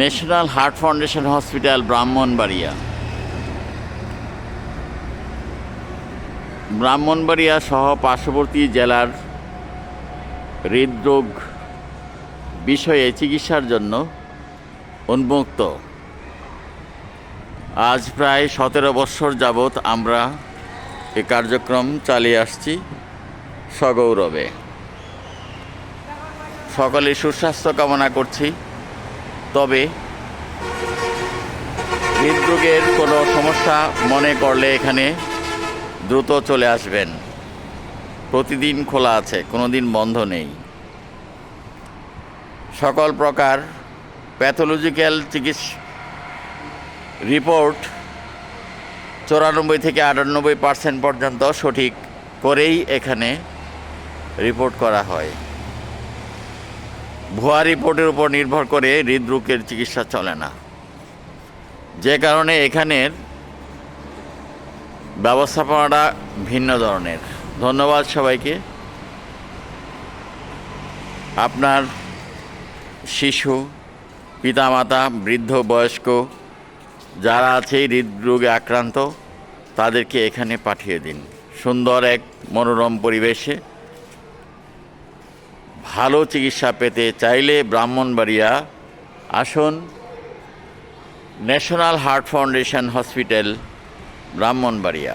National heart foundation hospital Brahmanbaria সহ পার্শ্ববর্তী জেলার হৃদরোগ বিষয়ে চিকিৎসার জন্য উন্মুক্ত। আজ প্রায় 17 বছর যাবৎ আমরা এই কার্যক্রম চালিয়ে আসছি সগৌরবে। সকলের সুস্বাস্থ্য কামনা করছি। তবে হৃদরোগের কোনো সমস্যা মনে করলে এখানে দ্রুত চলে আসবেন। প্রতিদিন খোলা আছে, কোনো দিন বন্ধ নেই। সকল প্রকার প্যাথোলজিক্যাল চিকিৎসা রিপোর্ট 94 থেকে 98% পর্যন্ত সঠিক করেই এখানে রিপোর্ট করা হয়। ভুয়া রিপোর্টের উপর নির্ভর করে হৃদরোগের চিকিৎসা চলে না, যে কারণে এখানের ব্যবস্থাপনাটা ভিন্ন ধরনের। ধন্যবাদ সবাইকে। আপনার শিশু, পিতামাতা, বৃদ্ধ, বয়স্ক যারা আছে হৃদরোগে আক্রান্ত তাদেরকে এখানে পাঠিয়ে দিন। সুন্দর এক মনোরম পরিবেশে ভালো চিকিৎসা পেতে চাইলে ব্রাহ্মণবাড়িয়া আসুন। National heart foundation hospital Brahmanbaria.